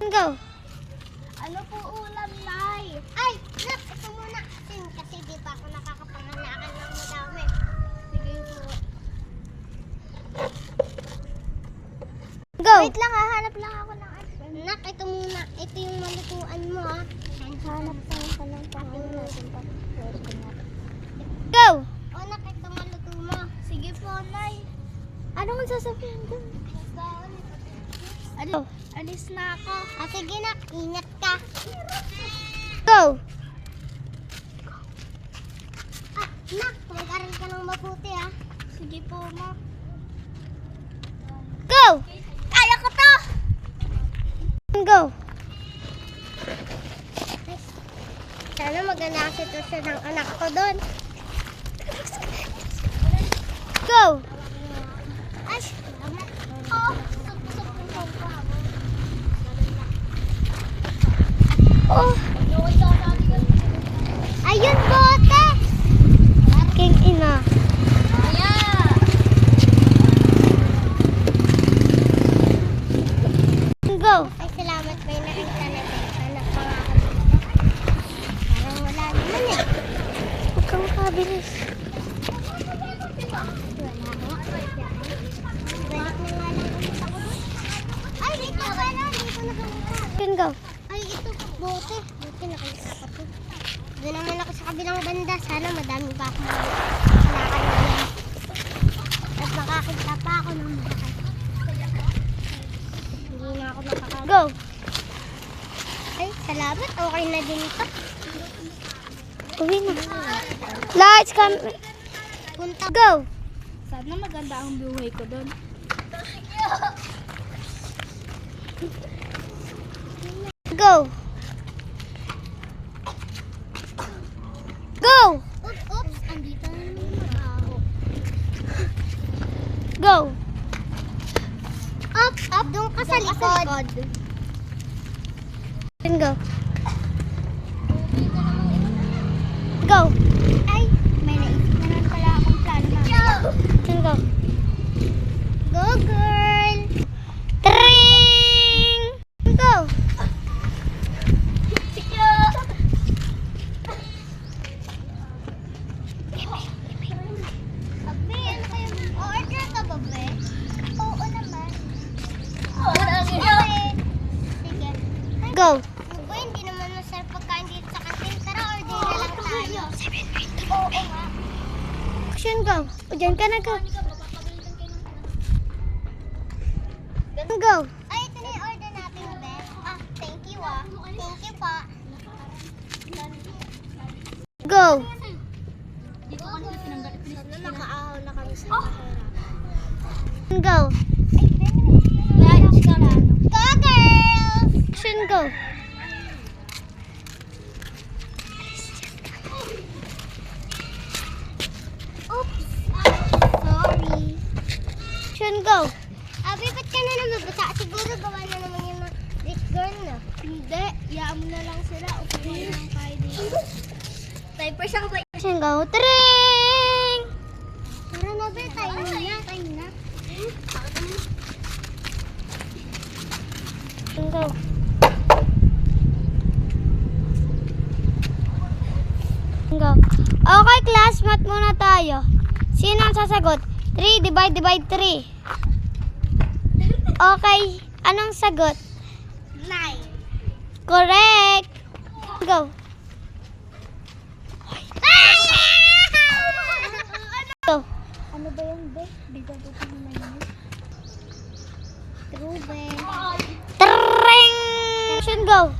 Go. Ano po ulam, Nay? Ay, nak, ito muna. Kasi di pa ako nakakapangalakan ng madami. Sige po. Go. Wait lang, hahanap lang ako ng iPhone. Nak, ito muna. Ito yung malutuan mo, ha. Hanap lang pa lang pangalan natin pa. Go. O, nak, ito maluto mo. Sige po, Nay. Ano kung sasabihin doon? Ano? Alis na ako. Sige, nak. Ingat ka. Go. Nak, mag-aral ka ng mabuti, ha. Sige po, ma. Go. Kaya ko to! Go. Sana maganda ang sitwasyon ng anak ko doon. Go. Ay, salamat. Oh, sup-sup ko. Oh. Ayun, bote! King ina. Go. Ay, salamat. May nakita na tayo. Anak ko nga ako. Parang wala naman eh. Huwag kang makabilis. Wala nga. Balik na nga lang ulit ako doon. Ay, dito ka na. Hindi ko nakalimutan. Go. Ay, ito, bote. Bote, nakita ko to. Doon naman ako sa kabilang banda. Sana madami pa ako makakalimutan. At makakita pa ako ng malaki. Hindi na ako makakalimutan. Go. Ay, salamat. Okay na din ito. Uwi na. Lights, camera. Punta. Go. Sana maganda ang buhay ko doon. Go. Go. Oops, andito na naman yung mabaho. Go. Up, doon ka sa likod. Go. Go. Ay, may naisip naman pala akong plano. Go. Go, girl! Tring. Go. Abe, ano kayo? Order ka ba, be? Oo naman. Sige. Go. Uy, hindi naman masarap pagkain dito sa kantin. Tara, order na lang tayo. Oo nga. Action, go. O, dyan ka na, go. Go. Ay, ito na yung order natin, be. Thank you, ah. Thank you pa. Go. Dito ka nila pinanggalit. Sana nakaahaw na kami sa Go. Lunch ka na. Go, girls! Action, go. Oops! Sorry. Action, go. Abi, ba't ka na naman bata? Siguro gawa na naman yung rich girl na. Hindi. Iyaan mo na lang sila. Upuan na lang kayo dito. Diaper siya ka ba? Action, go. Tring. Tara na, be. Tayo na. Tayo na. Action, go. Go. Okay, class, math muna tayo. Sino ang sasagot? 3 divide 3. Okay, anong sagot? 9. Correct. Go. Go. Ano ba yung be? Bigyan ko naman yun. True, be. Tring. Action, go.